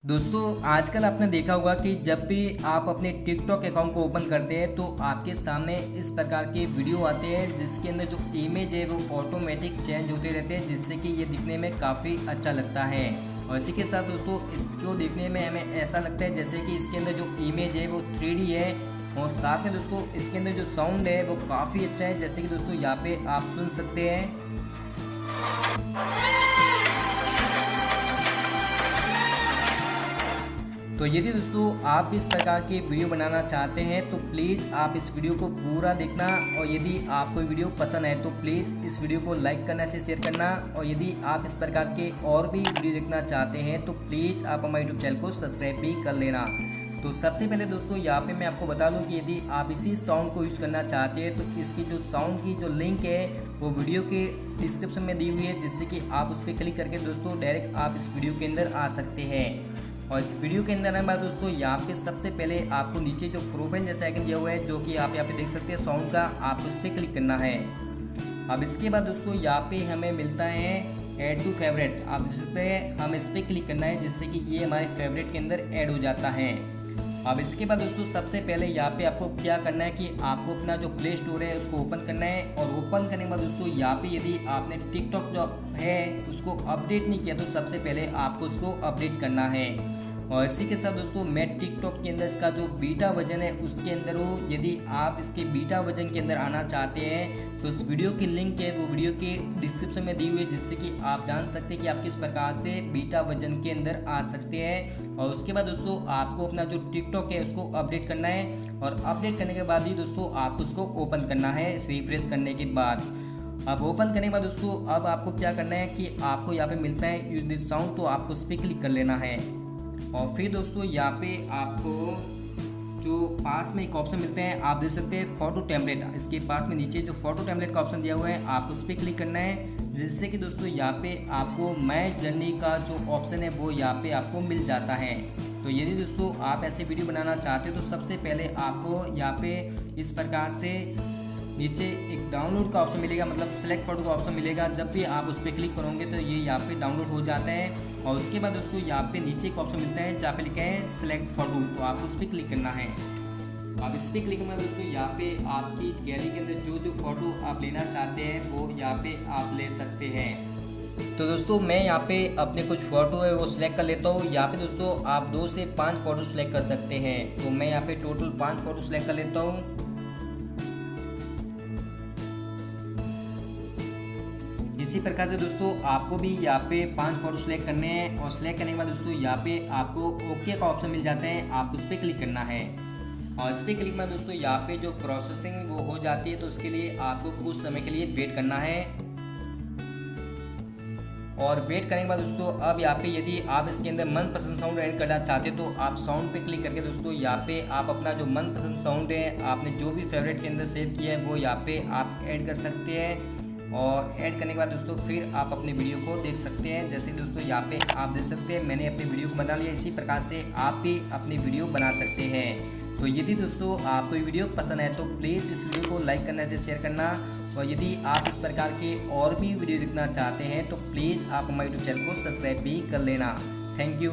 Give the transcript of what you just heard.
दोस्तों आजकल आपने देखा होगा कि जब भी आप अपने टिकटॉक अकाउंट को ओपन करते हैं तो आपके सामने इस प्रकार के वीडियो आते हैं जिसके अंदर जो इमेज है वो ऑटोमेटिक चेंज होते रहते हैं, जिससे कि ये दिखने में काफ़ी अच्छा लगता है। और इसी के साथ दोस्तों इसको देखने में हमें ऐसा लगता है जैसे कि इसके अंदर जो इमेज है वो 3D है। और साथ में दोस्तों इसके अंदर जो साउंड है वो काफ़ी अच्छा है, जैसे कि दोस्तों यहाँ पे आप सुन सकते हैं। तो यदि दोस्तों आप भी इस प्रकार के वीडियो बनाना चाहते हैं तो प्लीज़ आप इस वीडियो को पूरा देखना, और यदि आपको वीडियो पसंद आए तो प्लीज़ इस वीडियो को लाइक करना से शेयर करना। और यदि आप इस प्रकार के और भी वीडियो देखना चाहते हैं तो प्लीज़ आप हमारे यूट्यूब चैनल को सब्सक्राइब भी कर लेना। तो सबसे पहले दोस्तों यहाँ पे मैं आपको बता दूँ कि यदि आप इसी साउंड को यूज़ करना चाहते हैं तो इसकी जो साउंड की जो लिंक है वो वीडियो के डिस्क्रिप्शन में दी हुई है, जिससे कि आप उस पर क्लिक करके दोस्तों डायरेक्ट आप इस वीडियो के अंदर आ सकते हैं। और इस वीडियो के अंदर हमारे दोस्तों यहाँ पे सबसे पहले आपको नीचे जो प्रोफाइल जैसा आइकन दिया हुआ है, जो कि आप यहाँ पे देख सकते हैं साउंड का, आप उस पर क्लिक करना है। अब इसके बाद दोस्तों यहाँ पे हमें मिलता है ऐड टू फेवरेट, आप देख सकते हैं हम इस पर क्लिक करना है, जिससे कि ये हमारे फेवरेट के अंदर ऐड हो जाता है। अब इसके बाद दोस्तों सबसे पहले यहाँ पे आपको क्या करना है कि आपको अपना जो प्ले स्टोर है उसको ओपन करना है। और ओपन करने के बाद दोस्तों यहाँ पे यदि आपने टिकटॉक जो है उसको अपडेट नहीं किया तो सबसे पहले आपको उसको अपडेट करना है। और इसी के साथ दोस्तों मैं टिकटॉक के अंदर इसका जो बीटा वर्जन है उसके अंदर हूँ। यदि आप इसके बीटा वर्जन के अंदर आना चाहते हैं तो इस वीडियो की लिंक है वो वीडियो के डिस्क्रिप्शन में दी हुई है, जिससे कि आप जान सकते हैं कि आप किस प्रकार से बीटा वर्जन के अंदर आ सकते हैं। और उसके बाद दोस्तों आपको अपना जो टिकटॉक है उसको अपडेट करना है, और अपडेट करने के बाद ही दोस्तों आपको उसको ओपन करना है रिफ्रेश करने के बाद। अब ओपन करने के बाद दोस्तों अब आपको क्या करना है कि आपको यहाँ पे मिलता है यूज दिस साउंड, तो आपको उस पर क्लिक कर लेना है। और फिर दोस्तों यहाँ पे आपको जो पास में एक ऑप्शन मिलते हैं, आप देख सकते हैं फोटो टेम्पलेट, इसके पास में नीचे जो फोटो टेम्पलेट का ऑप्शन दिया हुआ है आप उस पर क्लिक करना है, जिससे कि दोस्तों यहाँ पे आपको माय जर्नी का जो ऑप्शन है वो यहाँ पे आपको मिल जाता है। तो यदि दोस्तों आप ऐसे वीडियो बनाना चाहते हो तो सबसे पहले आपको यहाँ पे इस प्रकार से नीचे एक डाउनलोड का ऑप्शन मिलेगा, मतलब सेलेक्ट फोटो का ऑप्शन मिलेगा। जब भी आप उस पर क्लिक करोगे तो ये यहाँ पे डाउनलोड हो जाता है। और उसके बाद दोस्तों यहाँ पे नीचे एक ऑप्शन मिलता है जहाँ पे लिखा है सेलेक्ट फोटो, तो आप उस पर क्लिक करना है। अब इस पर क्लिक करना दोस्तों यहाँ पे आपकी गैलरी के अंदर जो जो फोटो आप लेना चाहते हैं वो यहाँ पे आप ले सकते हैं। तो दोस्तों मैं यहाँ पे अपने कुछ फ़ोटो है वो सिलेक्ट कर लेता हूँ। यहाँ पे दोस्तों आप 2 से 5 फ़ोटो सिलेक्ट कर सकते हैं, तो मैं यहाँ पे टोटल 5 फ़ोटो सिलेक्ट कर लेता हूँ। इसी प्रकार से दोस्तों आपको भी यहाँ पे 5 फ़ोटो सिलेक्ट करने हैं, और सिलेक्ट करने के बाद दोस्तों यहाँ पे आपको ओके का ऑप्शन मिल जाता है, आप उस पर क्लिक करना है। और इस पर क्लिक में दोस्तों यहाँ पे जो प्रोसेसिंग वो हो जाती है, तो उसके लिए आपको कुछ समय के लिए वेट करना है। और वेट करने के बाद दोस्तों अब यहाँ पे यदि आप इसके अंदर मनपसंद साउंड ऐड करना चाहते हो तो आप साउंड पे क्लिक करके दोस्तों यहाँ पे आप अपना जो मनपसंद साउंड है आपने जो भी फेवरेट के अंदर सेव किया है वो यहाँ पे आप ऐड कर सकते हैं। और ऐड करने के बाद दोस्तों फिर आप अपने वीडियो को देख सकते हैं, जैसे दोस्तों यहाँ पे आप देख सकते हैं मैंने अपनी वीडियो को बना लिया। इसी प्रकार से आप भी अपनी वीडियो बना सकते हैं। तो यदि दोस्तों आपको ये वीडियो पसंद है तो प्लीज़ इस वीडियो को लाइक करने से शेयर करना। और यदि आप इस प्रकार के और भी वीडियो देखना चाहते हैं तो प्लीज़ आप हमारे यूट्यूब चैनल को सब्सक्राइब भी कर लेना। Thank you.